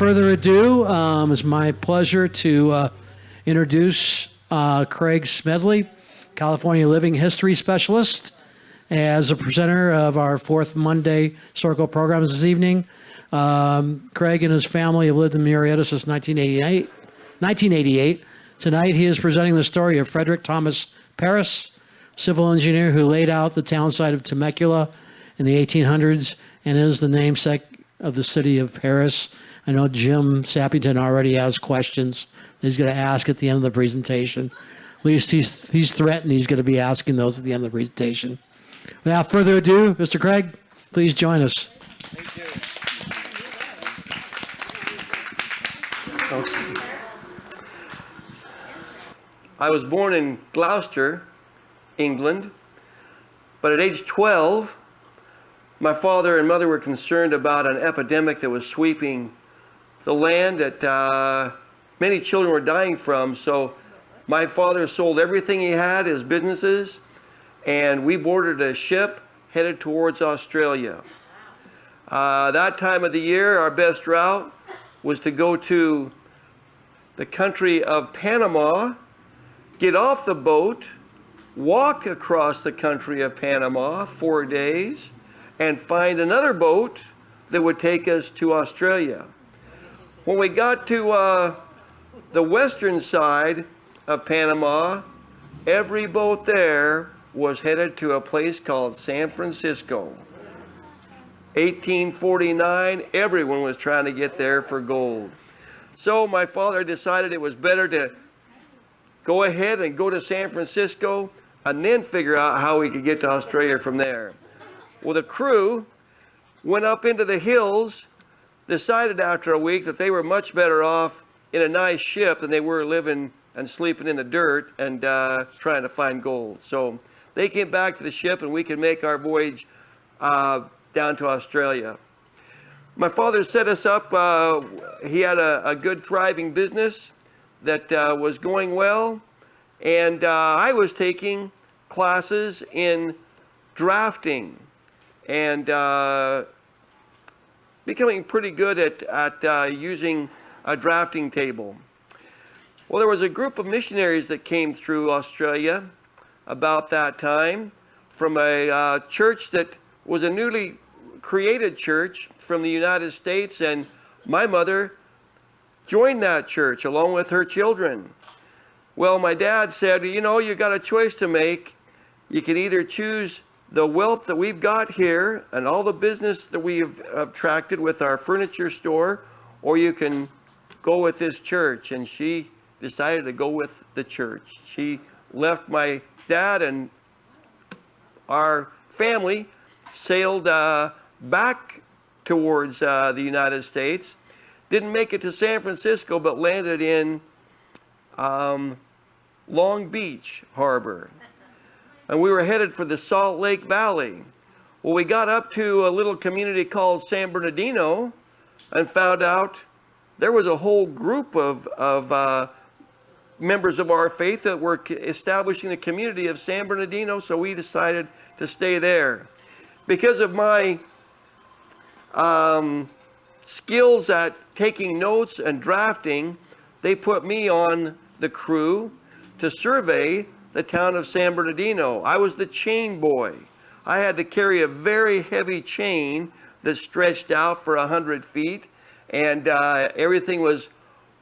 further ado, it's my pleasure to introduce Craig Smedley, California Living History Specialist, as a presenter of our fourth Monday historical programs this evening. Craig and his family have lived in Murrieta since 1988. Tonight he is presenting the story of Fred Perris, civil engineer who laid out the town site of Temecula in the 1800s and is the namesake of the city of Paris. I know Jim Sappington already has questions he's going to ask at the end of the presentation. At least he's threatened he's going to be asking those at the end of the presentation. Without further ado, Mr. Craig, please join us. Thank you. I was born in Gloucester, England, but at age 12, my father and mother were concerned about an epidemic that was sweeping the land that many children were dying from. So my father sold everything he had, his businesses, and we boarded a ship headed towards Australia. That time of the year, our best route was to go to the country of Panama, get off the boat, walk across the country of Panama 4 days, and find another boat that would take us to Australia. When we got to the western side of Panama, every boat there was headed to a place called San Francisco. 1849, everyone was trying to get there for gold. So my father decided it was better to go ahead and go to San Francisco and then figure out how we could get to Australia from there. Well, the crew went up into the hills, decided after a week that they were much better off in a nice ship than they were living and sleeping in the dirt and trying to find gold. So they came back to the ship and we could make our voyage down to Australia. My father set us up. He had a good thriving business that was going well, and I was taking classes in drafting and becoming pretty good at using a drafting table. Well, there was a group of missionaries that came through Australia about that time from a church that was a newly created church from the United States, and my mother joined that church along with her children. Well, my dad said, you know, you got a choice to make. You can either choose the wealth that we've got here and all the business that we've attracted with our furniture store, or you can go with this church. And she decided to go with the church. She left my dad and our family, sailed back towards the United States. Didn't make it to San Francisco, but landed in Long Beach Harbor. And we were headed for the Salt Lake Valley. Well, we got up to a little community called San Bernardino and found out there was a whole group of members of our faith that were establishing the community of San Bernardino, so we decided to stay there. Because of my skills at taking notes and drafting, they put me on the crew to survey the town of San Bernardino. I was the chain boy. I had to carry a very heavy chain that stretched out for 100 feet, and everything was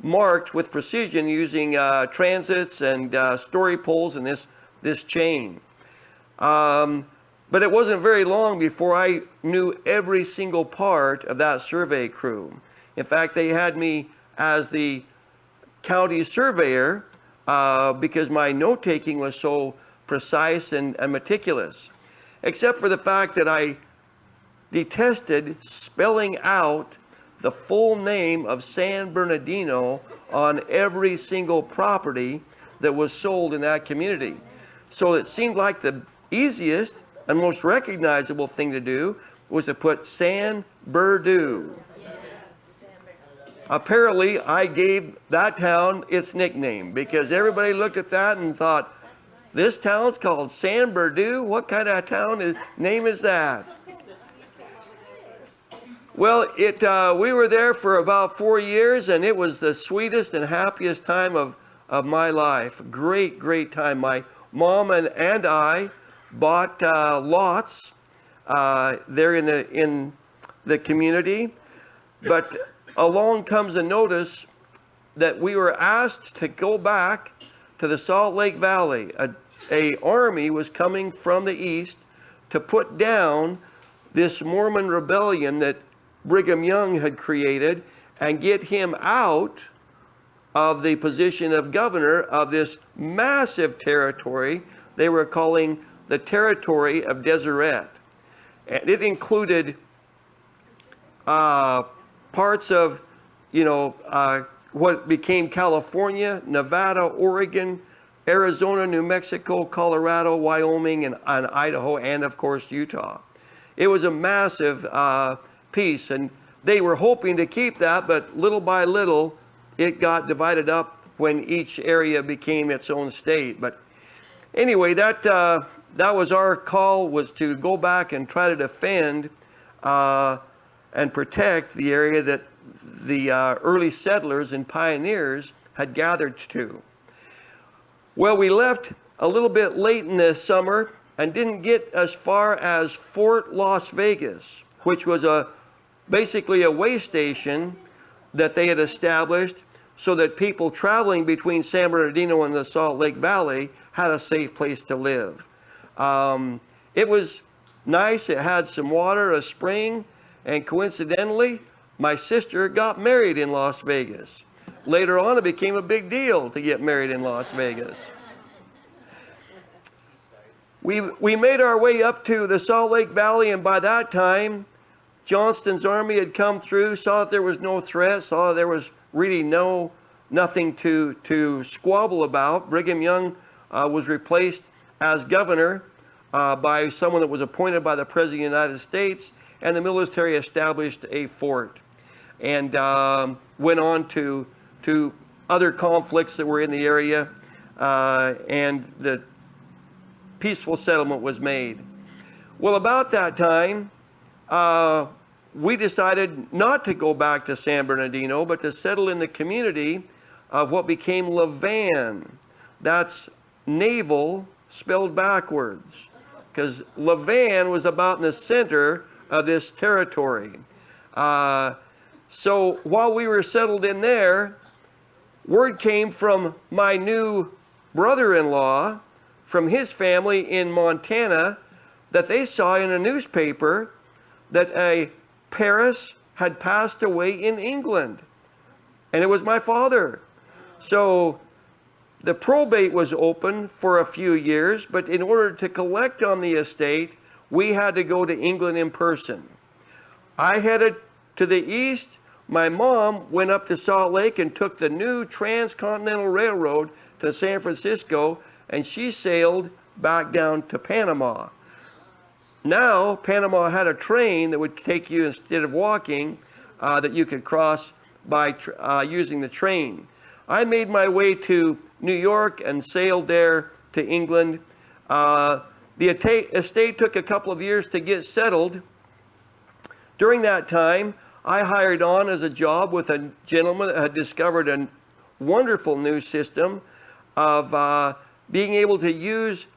marked with precision using transits and story poles and this chain. But it wasn't very long before I knew every single part of that survey crew. In fact, they had me as the county surveyor because my note-taking was so precise and meticulous, except for the fact that I detested spelling out the full name of San Bernardino on every single property that was sold in that community. So it seemed like the easiest and most recognizable thing to do was to put San Berdu. Apparently, I gave that town its nickname because everybody looked at that and thought, this town's called San Berdu? What kind of name is that? Well, we were there for about 4 years, and it was the sweetest and happiest time of my life. Great, great time. My mom and I bought lots there in the community, but along comes a notice that we were asked to go back to the Salt Lake Valley. A army was coming from the east to put down this Mormon rebellion that Brigham Young had created and get him out of the position of governor of this massive territory they were calling the Territory of Deseret. And it included parts of, what became California, Nevada, Oregon, Arizona, New Mexico, Colorado, Wyoming, and Idaho, and of course, Utah. It was a massive piece, and they were hoping to keep that, but little by little, it got divided up when each area became its own state. But anyway, that was our call, was to go back and try to defend and protect the area that the early settlers and pioneers had gathered to. Well, we left a little bit late in the summer and didn't get as far as Fort Las Vegas, which was basically a way station that they had established so that people traveling between San Bernardino and the Salt Lake Valley had a safe place to live. It was nice. It had some water, a spring, and coincidentally, my sister got married in Las Vegas. Later on, it became a big deal to get married in Las Vegas. We made our way up to the Salt Lake Valley, and by that time, Johnston's army had come through, saw that there was no threat, saw that there was really nothing to squabble about. Brigham Young was replaced as governor by someone that was appointed by the President of the United States, and the military established a fort and went on to other conflicts that were in the area, and the peaceful settlement was made. Well, about that time, we decided not to go back to San Bernardino, but to settle in the community of what became Levan. That's naval spelled backwards, because Levan was about in the center of this territory. So while we were settled in there, word came from my new brother-in-law, from his family in Montana, that they saw in a newspaper that a Perris had passed away in England. And it was my father. So the probate was open for a few years, but in order to collect on the estate, we had to go to England in person. I headed to the east. My mom went up to Salt Lake and took the new transcontinental railroad to San Francisco, and she sailed back down to Panama. Now, Panama had a train that would take you, instead of walking, that you could cross by using the train. I made my way to New York and sailed there to England. The estate took a couple of years to get settled. During that time, I hired on as a job with a gentleman that had discovered a wonderful new system of being able to use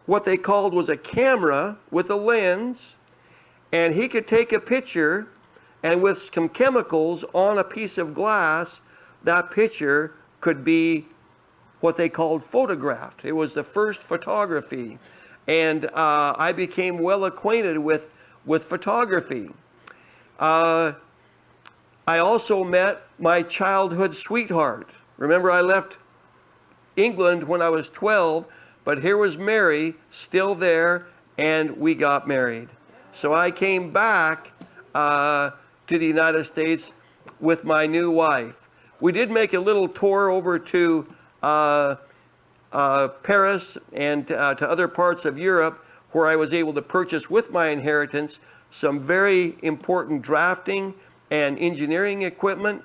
what they called was a camera with a lens, and he could take a picture, and with some chemicals on a piece of glass, that picture could be what they called photographed. It was the first photography, and I became well acquainted with photography. I also met my childhood sweetheart. Remember, I left England when I was 12, but here was Mary still there, and we got married. So I came back to the United States with my new wife. We did make a little tour over to Paris and to other parts of Europe, where I was able to purchase with my inheritance some very important drafting and engineering equipment,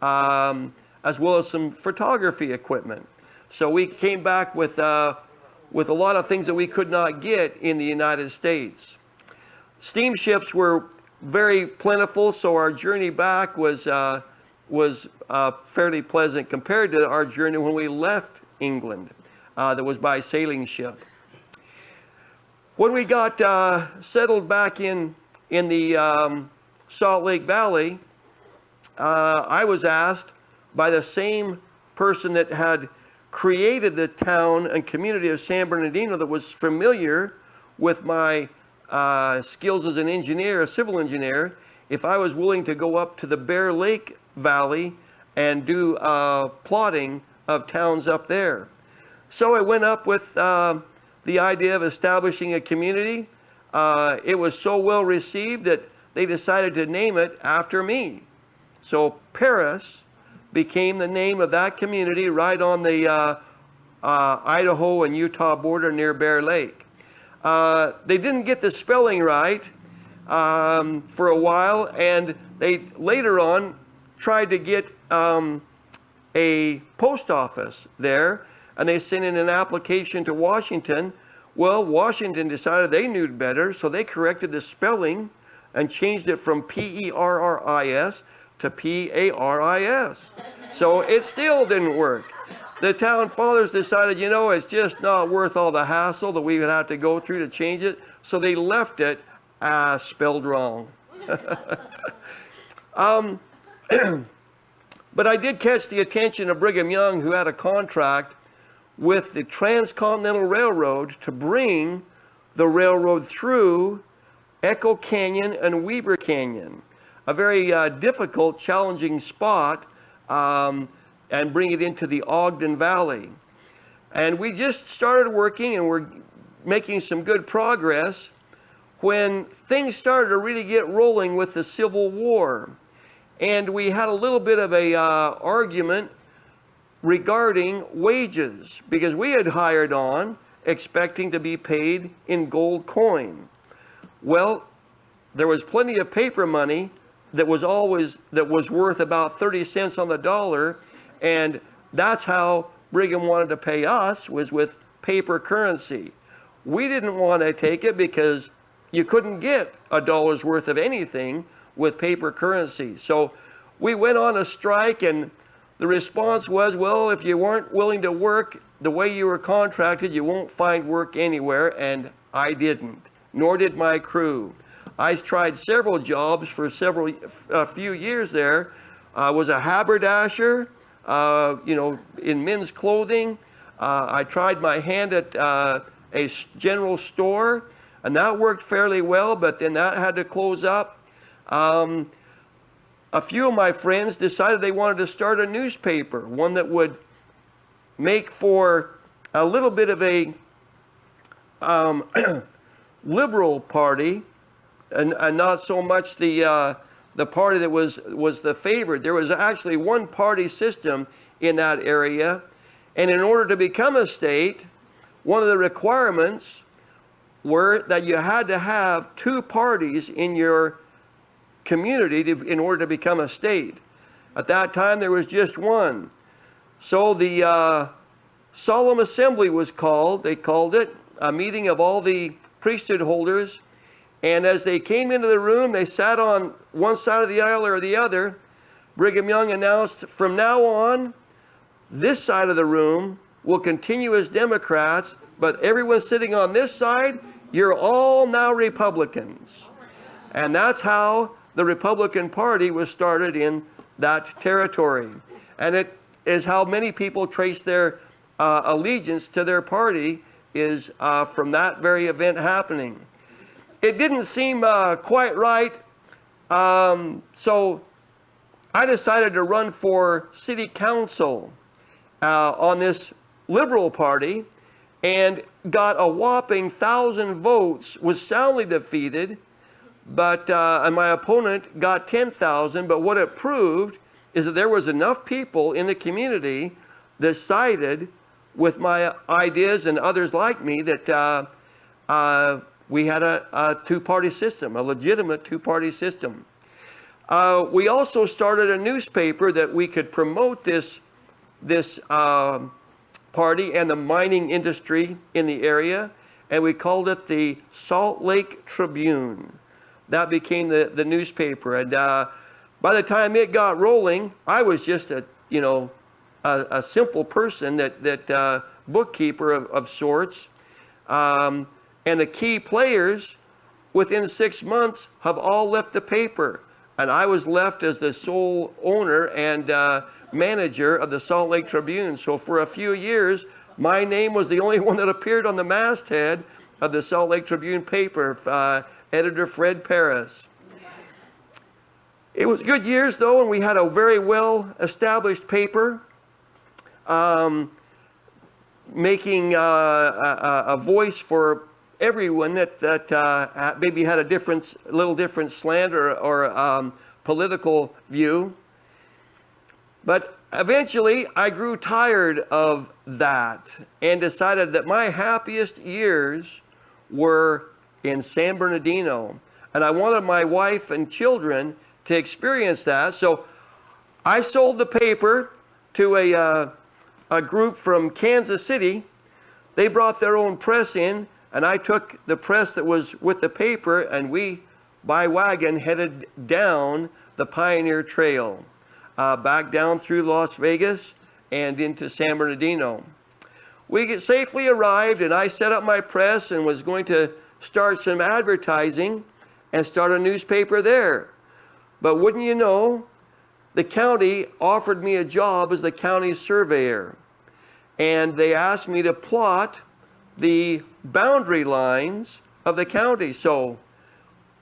as well as some photography equipment. So we came back with a lot of things that we could not get in the United States. Steamships were very plentiful, so our journey back was fairly pleasant compared to our journey when we left England. That was by sailing ship. When we got settled back in the Salt Lake Valley, I was asked by the same person that had created the town and community of San Bernardino, that was familiar with my skills as an engineer, a civil engineer, if I was willing to go up to the Bear Lake Valley and do plotting of towns up there. So I went up with the idea of establishing a community. It was so well received that they decided to name it after me. So Perris became the name of that community right on the Idaho and Utah border near Bear Lake. They didn't get the spelling right for a while, and they later on tried to get a post office there, and they sent in an application to Washington. Well, Washington decided they knew better, so they corrected the spelling and changed it from P-E-R-R-I-S to P-A-R-I-S. So it still didn't work. The town fathers decided, you know, it's just not worth all the hassle that we would have to go through to change it, so they left it spelled wrong. But I did catch the attention of Brigham Young, who had a contract with the Transcontinental Railroad to bring the railroad through Echo Canyon and Weber Canyon, a very difficult, challenging spot, and bring it into the Ogden Valley. And we just started working, and we're making some good progress when things started to really get rolling with the Civil War. And we had a little bit of a argument regarding wages, because we had hired on expecting to be paid in gold coin. Well, there was plenty of paper money that was worth about 30 cents on the dollar, and that's how Brigham wanted to pay us, was with paper currency. We didn't want to take it because you couldn't get a dollar's worth of anything with paper currency. So we went on a strike, and the response was, well, if you weren't willing to work the way you were contracted, you won't find work anywhere. And I didn't, nor did my crew. I tried several jobs for a few years there. I was a haberdasher, in men's clothing. I tried my hand at a general store, and that worked fairly well, but then that had to close up. A few of my friends decided they wanted to start a newspaper, one that would make for a little bit of a liberal party, and not so much the party that was the favorite. There was actually one party system in that area, and in order to become a state, one of the requirements were that you had to have two parties in your community in order to become a state. At that time, there was just one. So the solemn assembly was called. They called it a meeting of all the priesthood holders. And as they came into the room, they sat on one side of the aisle or the other. Brigham Young announced, from now on, this side of the room will continue as Democrats, but everyone sitting on this side, you're all now Republicans. And that's how the Republican Party was started in that territory. And it is how many people trace their allegiance to their party, is from that very event happening. It didn't seem quite right, so I decided to run for city council on this Liberal Party, and got a whopping 1,000 votes, was soundly defeated, but and my opponent got 10,000. But what it proved is that there was enough people in the community that sided with my ideas and others like me that we had a two-party system, a legitimate two-party system. We also started a newspaper that we could promote this party and the mining industry in the area, and we called it the Salt Lake Tribune. that became the newspaper. And by the time it got rolling, I was just a simple person, that bookkeeper of sorts. And the key players within 6 months have all left the paper. And I was left as the sole owner and manager of the Salt Lake Tribune. So for a few years, my name was the only one that appeared on the masthead of the Salt Lake Tribune paper, editor Fred Perris. It was good years though, and we had a very well established paper, making a voice for everyone that maybe had a little different slant or political view. But eventually I grew tired of that and decided that my happiest years were in San Bernardino. And I wanted my wife and children to experience that. So I sold the paper to a group from Kansas City. They brought their own press in, and I took the press that was with the paper, and we, by wagon, headed down the Pioneer Trail, back down through Las Vegas and into San Bernardino. We safely arrived, and I set up my press and was going to start some advertising and start a newspaper there. But wouldn't you know, the county offered me a job as the county surveyor. And they asked me to plot the boundary lines of the county. So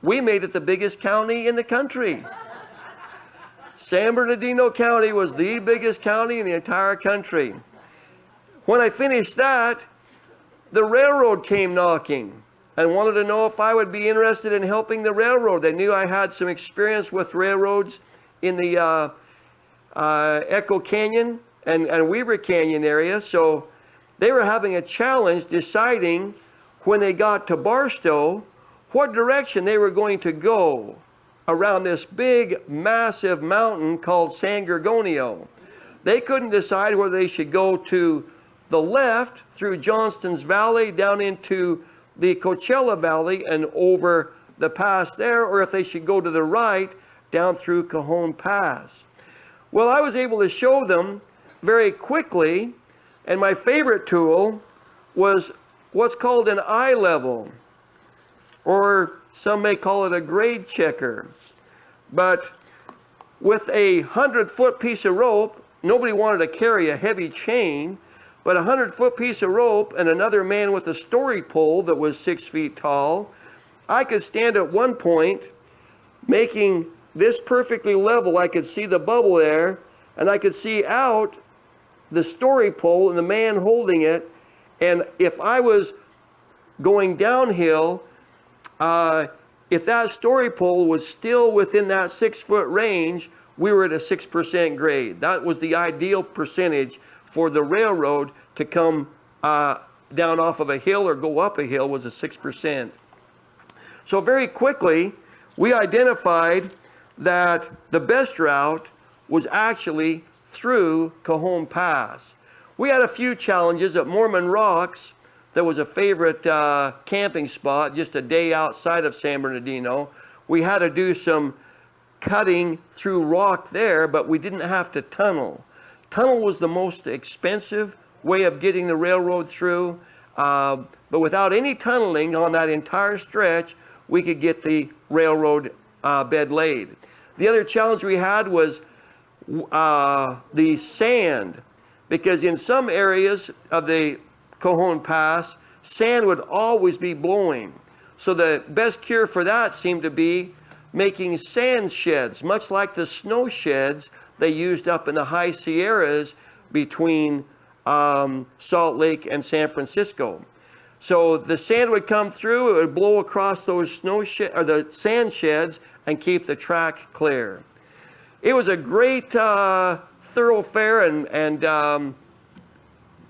we made it the biggest county in the country. San Bernardino County was the biggest county in the entire country. When I finished that, the railroad came knocking and wanted to know if I would be interested in helping the railroad. They knew I had some experience with railroads in the Echo Canyon and Weber Canyon area. So they were having a challenge deciding when they got to Barstow what direction they were going to go around this big, massive mountain called San Gorgonio. They couldn't decide whether they should go to the left through Johnston's Valley down into the Coachella Valley and over the pass there, or if they should go to the right down through Cajon Pass. Well, I was able to show them very quickly, and my favorite tool was what's called an eye level, or some may call it a grade checker. But with a 100-foot piece of rope, nobody wanted to carry a heavy chain, but a 100-foot piece of rope and another man with a story pole that was 6 feet tall, I could stand at one point, making this perfectly level. I could see the bubble there, and I could see out the story pole and the man holding it. And if I was going downhill, if that story pole was still within that 6-foot range, we were at a 6% grade. That was the ideal percentage for the railroad to come down off of a hill or go up a hill, was a 6%. So very quickly, we identified that the best route was actually through Cajon Pass. We had a few challenges at Mormon Rocks. That was a favorite camping spot just a day outside of San Bernardino. We had to do some cutting through rock there, but we didn't have to tunnel. Tunnel was the most expensive way of getting the railroad through, but without any tunneling on that entire stretch, we could get the railroad bed laid. The other challenge we had was the sand, because in some areas of the Cajon Pass, sand would always be blowing. So the best cure for that seemed to be making sand sheds, much like the snow sheds they used up in the high Sierras between Salt Lake and San Francisco. So the sand would come through, it would blow across those the sand sheds and keep the track clear. It was a great thoroughfare, and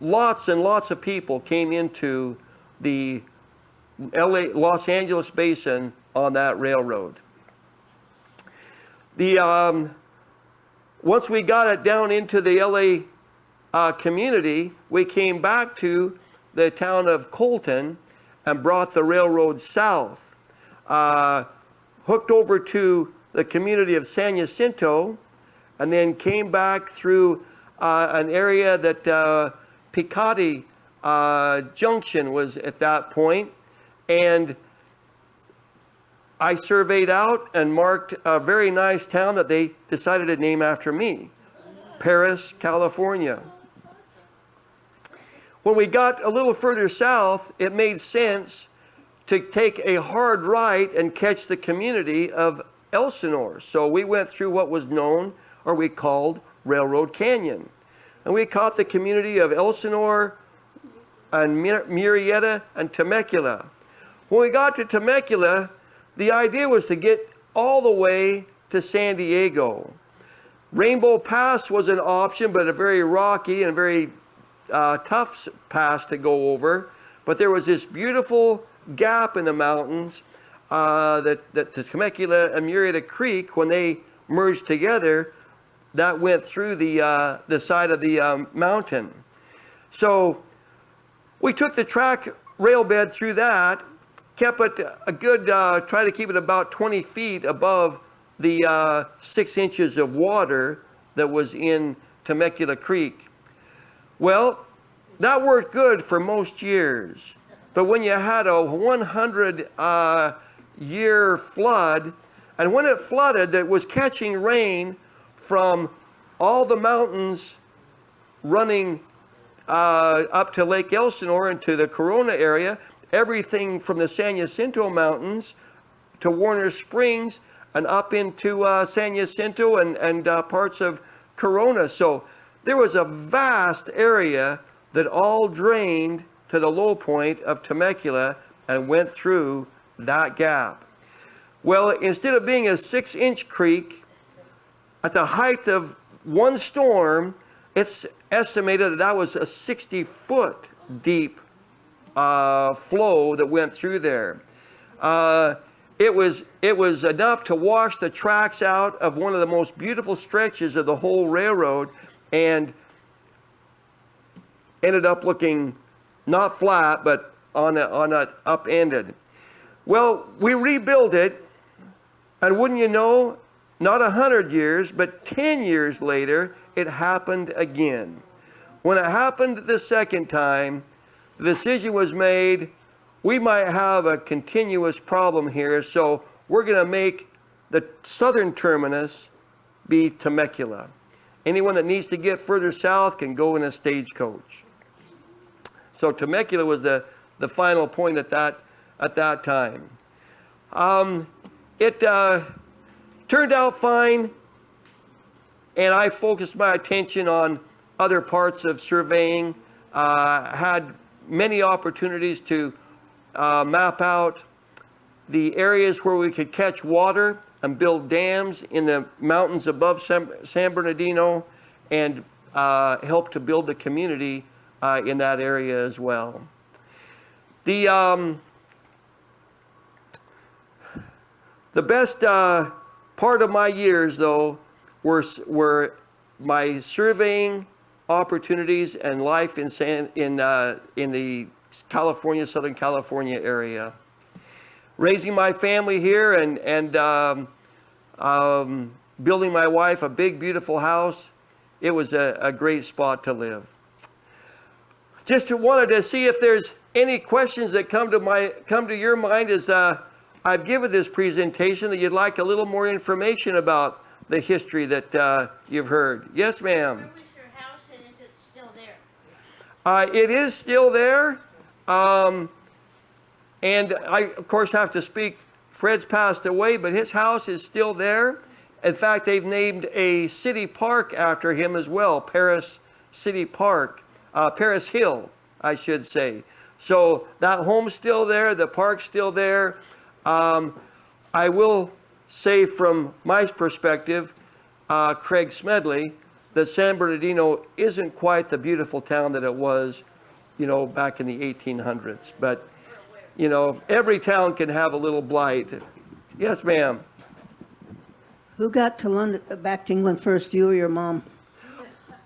lots and lots of people came into the Los Angeles basin on that railroad. Once we got it down into the LA community, we came back to the town of Colton and brought the railroad south, hooked over to the community of San Jacinto, and then came back through an area that Picati Junction was at that point, and I surveyed out and marked a very nice town that they decided to name after me, Perris, California. When we got a little further south, it made sense to take a hard right and catch the community of Elsinore. So we went through what was known, or we called, Railroad Canyon. And we caught the community of Elsinore and Murrieta and Temecula. When we got to Temecula, the idea was to get all the way to San Diego. Rainbow Pass was an option, but a very rocky and very tough pass to go over. But there was this beautiful gap in the mountains that the Temecula and Murrieta Creek, when they merged together, that went through the side of the mountain. So we took the track rail bed through that, kept it a good, try to keep it about 20 feet above the 6 inches of water that was in Temecula Creek. Well, that worked good for most years. But when you had a 100-year flood, and when it flooded, it was catching rain from all the mountains running up to Lake Elsinore and to the Corona area, everything from the San Jacinto Mountains to Warner Springs and up into San Jacinto and parts of Corona. So there was a vast area that all drained to the low point of Temecula and went through that gap. Well, instead of being a 6-inch creek, at the height of one storm, it's estimated that that was a 60-foot deep flow that went through there. It was enough to wash the tracks out of one of the most beautiful stretches of the whole railroad, and ended up looking not flat, but on a upended. Well, we rebuilt it, and wouldn't you know, not 100 years, but 10 years later, it happened again. When it happened the second time, the decision was made, we might have a continuous problem here, so we're going to make the southern terminus be Temecula. Anyone that needs to get further south can go in a stagecoach. So Temecula was the final point at that time. It turned out fine, and I focused my attention on other parts of surveying. Had many opportunities to map out the areas where we could catch water and build dams in the mountains above San Bernardino, and help to build the community in that area as well. The best part of my years, though, were my surveying opportunities and life in the California, Southern California area. Raising my family here and building my wife a big, beautiful house, it was a great spot to live. Just wanted to see if there's any questions that come to your mind as I've given this presentation that you'd like a little more information about the history that you've heard. Yes, ma'am. Where was your house, and is it still there? It is still there. And I, of course, have to speak, Fred's passed away, but his house is still there. In fact, they've named a city park after him as well, Perris City Park, Perris Hill, I should say. So that home's still there, the park's still there. I will say from my perspective, Craig Smedley, that San Bernardino isn't quite the beautiful town that it was, back in the 1800s. But, every town can have a little blight. Yes, ma'am. Who got to London, back to England first, you or your mom?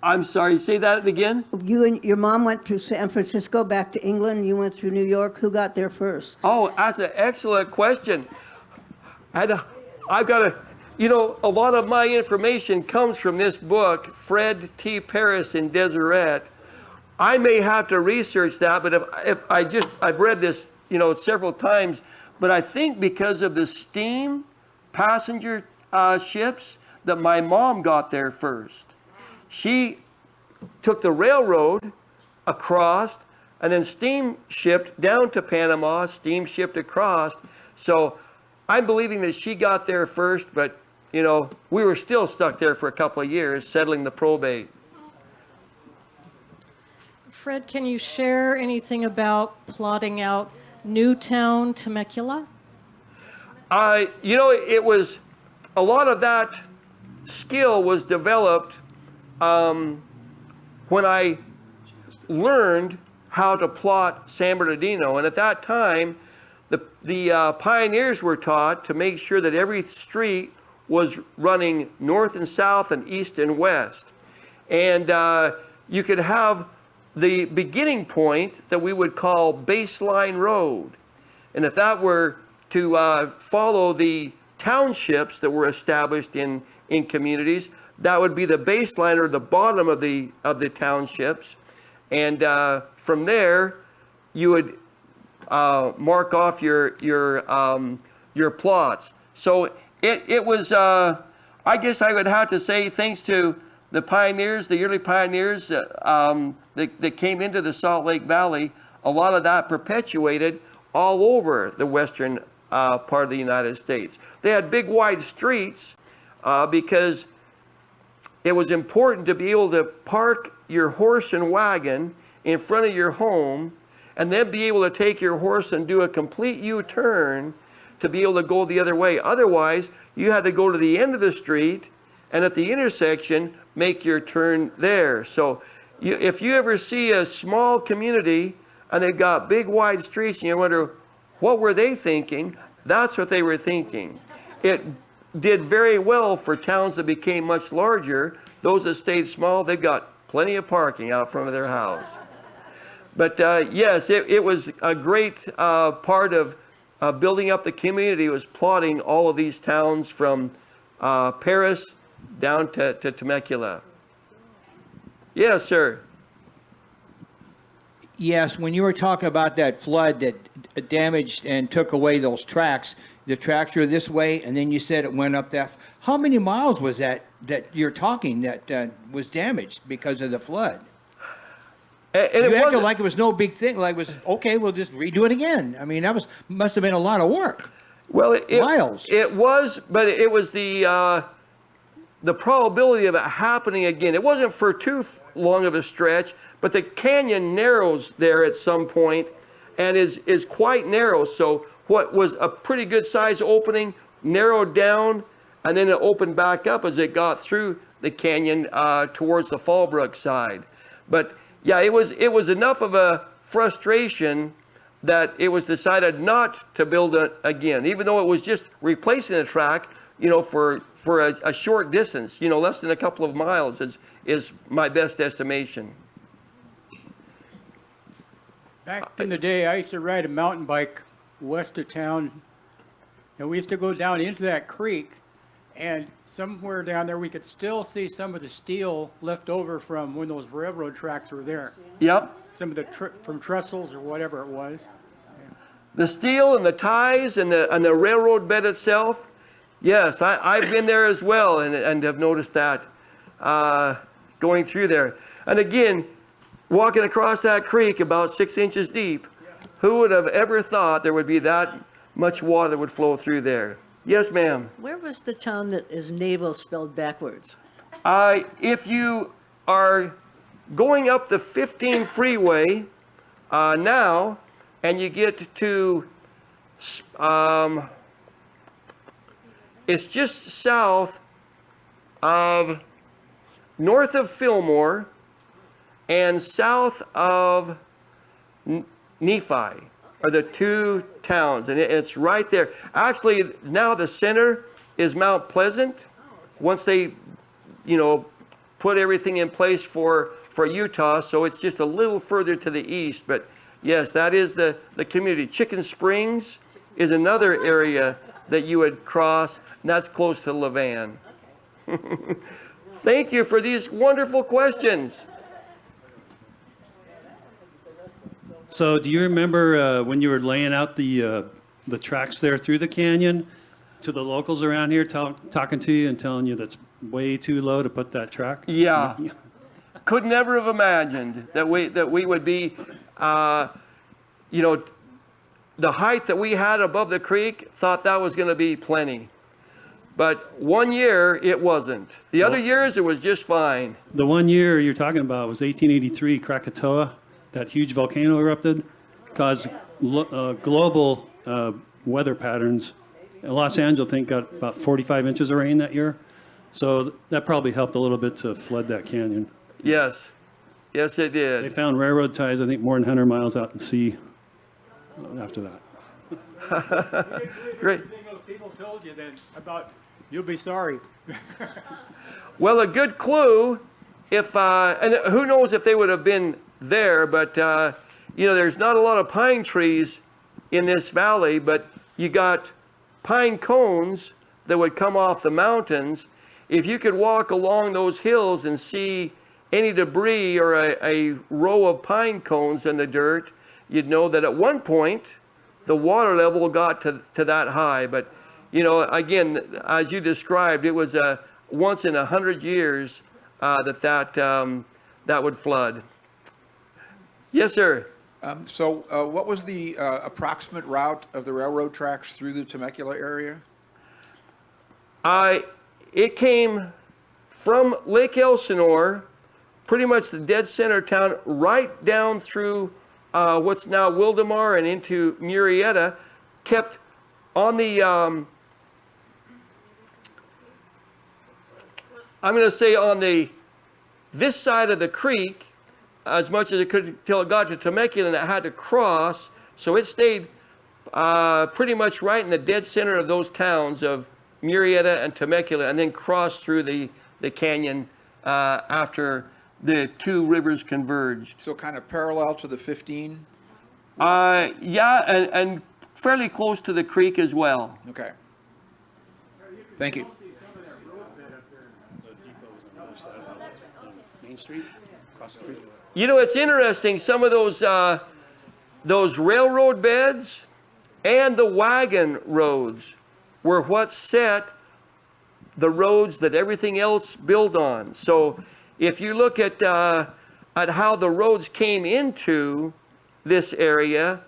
I'm sorry, say that again? You and your mom went through San Francisco back to England, you went through New York. Who got there first? Oh, that's an excellent question. I've got to, you know, a lot of my information comes from this book, Fred T. Perris in Deseret. I may have to research that, but if I've read this, you know, several times, but I think because of the steam passenger ships that my mom got there first. She took the railroad across and then steam shipped down to Panama, steam shipped across. So I'm believing that she got there first, but you know, we were still stuck there for a couple of years settling the probate. Fred, can you share anything about plotting out Newtown, Temecula? You know, it was a lot of that skill was developed when I learned how to plot San Bernardino. And at that time, the pioneers were taught to make sure that every street was running north and south and east and west. And you could have the beginning point that we would call baseline road. And if that were to follow the townships that were established in communities, that would be the baseline or the bottom of the townships. And from there, you would mark off your plots. So it was, I guess I would have to say, thanks to the pioneers, the early pioneers that came into the Salt Lake Valley, a lot of that perpetuated all over the western part of the United States. They had big wide streets because it was important to be able to park your horse and wagon in front of your home and then be able to take your horse and do a complete U-turn to be able to go the other way. Otherwise, you had to go to the end of the street and at the intersection, make your turn there. So if you ever see a small community and they've got big wide streets and you wonder, what were they thinking? That's what they were thinking. It did very well for towns that became much larger. Those that stayed small, they've got plenty of parking out front of their house. But yes, it was a great part of building up the community, was plotting all of these towns from Paris down to Temecula. Yes, sir. Yes, when you were talking about that flood that damaged and took away those tracks, the tracks were this way, and then you said it went up that. How many miles was that you're talking that was damaged because of the flood? And You it acted wasn't like it was no big thing, like it was, okay, we'll just redo it again. I mean, must have been a lot of work. well, miles. It was, but it was the probability of it happening again. It wasn't for too long of a stretch, but the canyon narrows there at some point and is quite narrow. So what was a pretty good size opening narrowed down, and then it opened back up as it got through the canyon towards the Fallbrook side. But yeah, it was enough of a frustration that it was decided not to build it again, even though it was just replacing the track, you know, for a short distance, you know, less than a couple of miles is my best estimation. Back in the day, I used to ride a mountain bike west of town, and we used to go down into that creek, and somewhere down there we could still see some of the steel left over from when those railroad tracks were there. Yep. Some of the from trestles or whatever it was. The steel and the ties and the railroad bed itself, yes, I've been there as well and have noticed that going through there. And again, walking across that creek about 6 inches deep, who would have ever thought there would be that much water that would flow through there? Yes, ma'am. Where was the town that is naval spelled backwards? If you are going up the 15 freeway now, and you get to, it's just south of, north of Fillmore and south of Nephi are the two towns, and it's right there. Actually, now the center is Mount Pleasant. Once they, you know, put everything in place for Utah, so it's just a little further to the east. But yes, that is the community. Chicken Springs is another area that you would cross, and that's close to Levan. Thank you for these wonderful questions. So do you remember when you were laying out the tracks there through the canyon to the locals around here talking to you and telling you that's way too low to put that track? Yeah. Could never have imagined that we would be, you know, the height that we had above the creek, thought that was going to be plenty. But one year it wasn't. The other years it was just fine. The one year you're talking about was 1883, Krakatoa. That huge volcano erupted, caused global weather patterns. Los Angeles, I think, got about 45 inches of rain that year. So that probably helped a little bit to flood that canyon. Yes. Yes, it They did. found railroad ties, I think, more than 100 miles out in sea after that. Great. Everything those people told you then about, you'll be sorry. Well, a good clue, if and who knows if they would have been there, but you know, there's not a lot of pine trees in this valley, but you got pine cones that would come off the mountains. If you could walk along those hills and see any debris or a row of pine cones in the dirt, you'd know that at one point the water level got to that high. But you know, again, as you described, it was once in 100 years that would flood. Yes, sir. So what was the approximate route of the railroad tracks through the Temecula area? It came from Lake Elsinore, pretty much the dead center of town, right down through what's now Wildemar and into Murrieta, kept on the, I'm going to say on this side of the creek, as much as it could till it got to Temecula, and it had to cross. So it stayed pretty much right in the dead center of those towns of Murrieta and Temecula, and then crossed through the canyon after the two rivers converged. So kind of parallel to the 15? Yeah, and fairly close to the creek as well. Okay. Thank you. Main Street, across the creek. You know, it's interesting, some of those railroad beds and the wagon roads were what set the roads that everything else built on. So if you look at how the roads came into this area,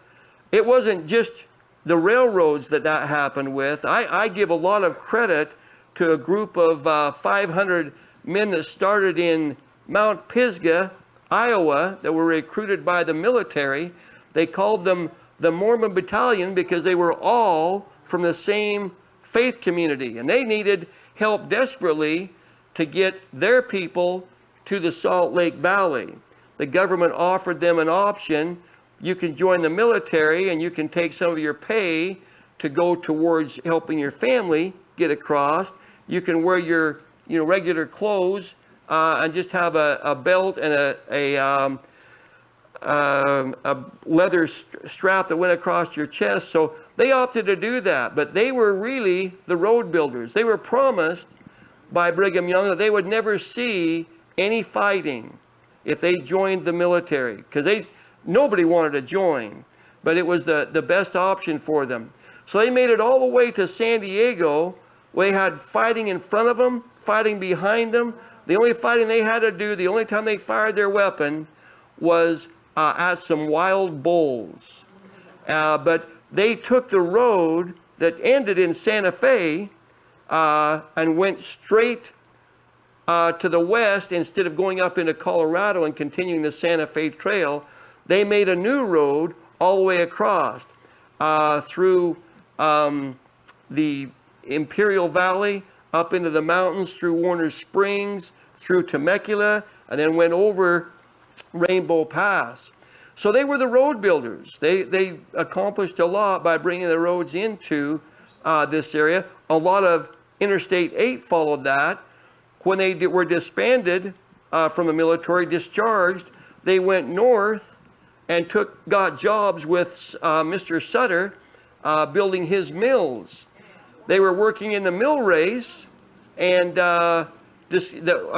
it wasn't just the railroads that happened with. I give a lot of credit to a group of 500 men that started in Mount Pisgah, Iowa, that were recruited by the military. They called them the Mormon Battalion because they were all from the same faith community, and they needed help desperately to get their people to the Salt Lake Valley. The government offered them an option. You can join the military and you can take some of your pay to go towards helping your family get across. You can wear your regular clothes and just have a belt and a leather strap that went across your chest. So they opted to do that, but they were really the road builders. They were promised by Brigham Young that they would never see any fighting if they joined the military, because nobody wanted to join, but it was the best option for them. So they made it all the way to San Diego, where they had fighting in front of them, fighting behind them. The only fighting they had to do, the only time they fired their weapon was at some wild bulls. But they took the road that ended in Santa Fe and went straight to the west instead of going up into Colorado and continuing the Santa Fe Trail. They made a new road all the way across through the Imperial Valley, up into the mountains, through Warner Springs, through Temecula, and then went over Rainbow Pass. So they were the road builders. They accomplished a lot by bringing the roads into this area. A lot of Interstate 8 followed that. When they were disbanded from the military, discharged, they went north and got jobs with Mr. Sutter building his mills. They were working in the mill race, and I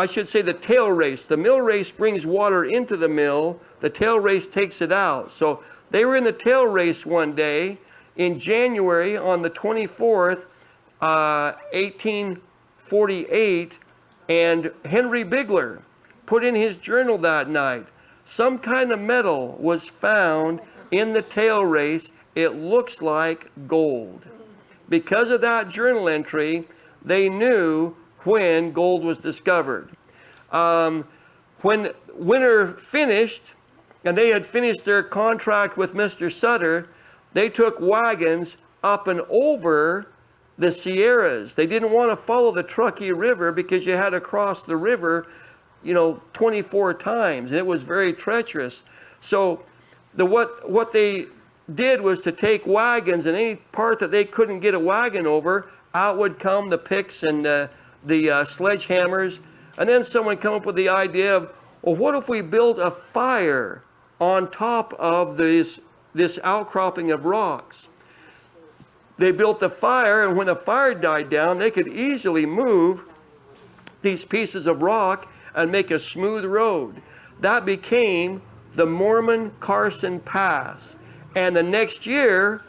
should say the tail race. The mill race brings water into the mill. The tail race takes it out. So they were in the tail race one day in January on the 24th, 1848, and Henry Bigler put in his journal that night, some kind of metal was found in the tail race. It looks like gold. Because of that journal entry, they knew when gold was discovered. When winter finished, and they had finished their contract with Mr. Sutter, they took wagons up and over the Sierras. They didn't want to follow the Truckee River because you had to cross the river, 24 times, and it was very treacherous. So what they did was to take wagons, and any part that they couldn't get a wagon over, out would come the picks and the sledgehammers. And then someone come up with the idea of, well, what if we built a fire on top of this outcropping of rocks? They built the fire, and when the fire died down, they could easily move these pieces of rock and make a smooth road. That became the Mormon Carson Pass. And the next year,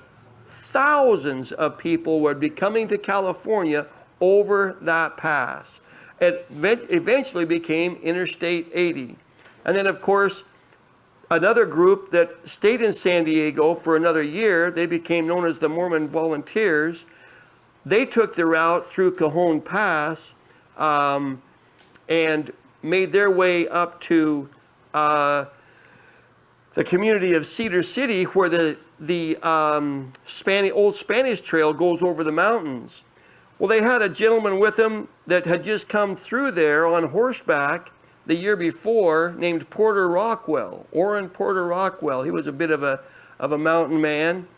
thousands of people would be coming to California over that pass. It eventually became Interstate 80. And then, of course, another group that stayed in San Diego for another year, they became known as the Mormon Volunteers. They took the route through Cajon Pass and made their way up to the community of Cedar City, where the old Spanish Trail goes over the mountains. Well, they had a gentleman with them that had just come through there on horseback the year before, named Porter Rockwell, Orrin Porter Rockwell. He was a bit of a mountain man,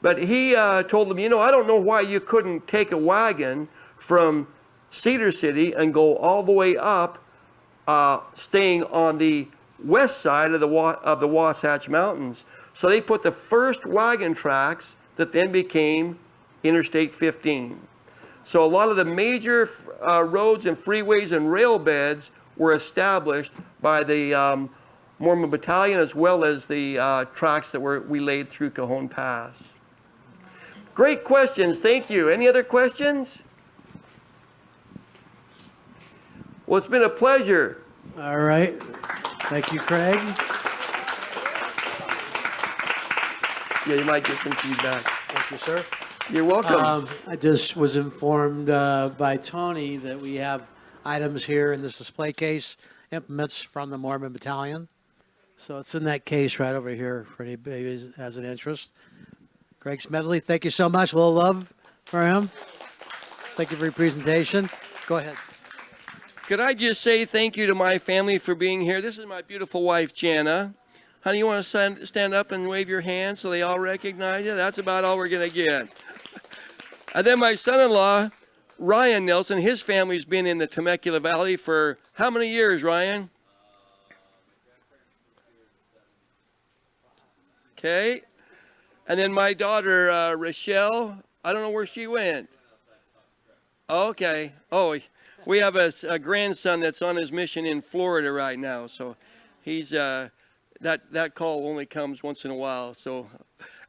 but he told them, I don't know why you couldn't take a wagon from Cedar City and go all the way up, staying on the west side of the Wasatch Mountains. So they put the first wagon tracks that then became Interstate 15. So a lot of the major roads and freeways and rail beds were established by the Mormon Battalion, as well as the tracks that we laid through Cajon Pass. Great questions, thank you. Any other questions? Well, it's been a pleasure. All right. Thank you, Craig. Yeah, you might get some feedback. Thank you, sir. You're welcome. I just was informed by Tony that we have items here in this display case, implements from the Mormon Battalion. So it's in that case right over here for anybody who has an interest. Craig Smedley, thank you so much. A little love for him. Thank you for your presentation. Go ahead. Could I just say thank you to my family for being here? This is my beautiful wife, Jana. Honey, you want to stand up and wave your hand so they all recognize you? That's about all we're going to get. And then my son-in-law, Ryan Nelson, his family's been in the Temecula Valley for how many years, Ryan? Okay. And then my daughter, Rochelle, I don't know where she went. Okay. Oh, we have a grandson that's on his mission in Florida right now. So he's, that call only comes once in a while. So,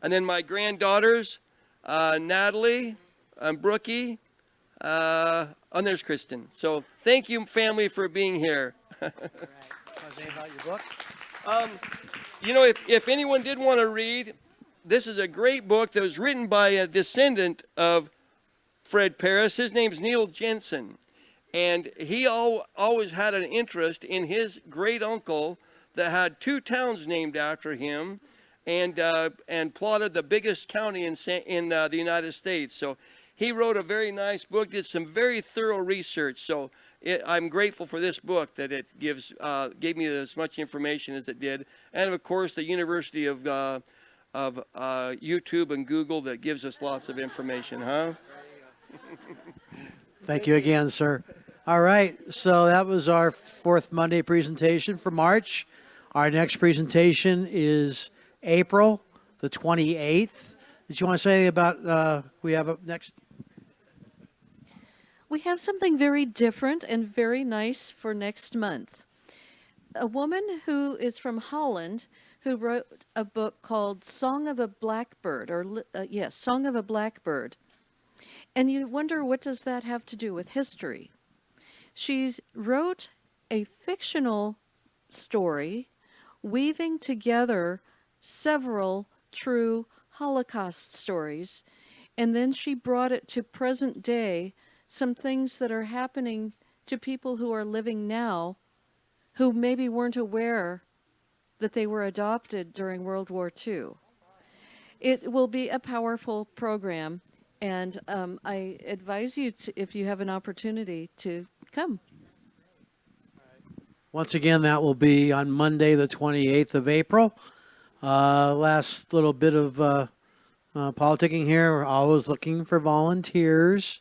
and then my granddaughters, Natalie and Brookie, and there's Kristen. So thank you, family, for being here. All right. Jose, about your book? If anyone did want to read, this is a great book that was written by a descendant of Fred Perris. His name's Neil Jensen. And he always had an interest in his great uncle that had two towns named after him, and plotted the biggest county in the United States. So he wrote a very nice book, did some very thorough research. So I'm grateful for this book that it gave me as much information as it did, and of course the University of YouTube and Google that gives us lots of information, huh? Thank you again, sir. All right, so that was our fourth Monday presentation for March. Our next presentation is April the 28th. did you want to say about we have up next? We have something very different and very nice for next month. A woman who is from Holland who wrote a book called Song of a Blackbird, or yes, Song of a Blackbird. And you wonder, what does that have to do with history? She's wrote a fictional story weaving together several true Holocaust stories, and then she brought it to present day, some things that are happening to people who are living now who maybe weren't aware that they were adopted during World War II. It will be a powerful program, and I advise you, to, if you have an opportunity, to come. Once again, that will be on Monday, the 28th of April. Last little bit of politicking here. We're always looking for volunteers.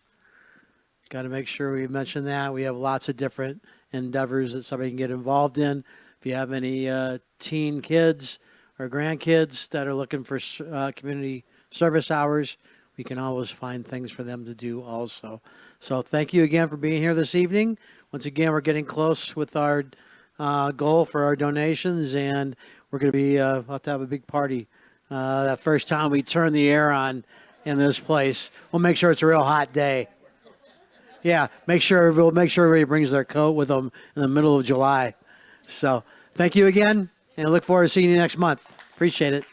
Got to make sure we mention that. We have lots of different endeavors that somebody can get involved in. If you have any teen kids or grandkids that are looking for community service hours, we can always find things for them to do also. So thank you again for being here this evening. Once again, we're getting close with our goal for our donations, and we're going to be we'll have to have a big party that first time we turn the air on in this place. We'll make sure it's a real hot day. Yeah, we'll make sure everybody brings their coat with them in the middle of July. So thank you again, and I look forward to seeing you next month. Appreciate it.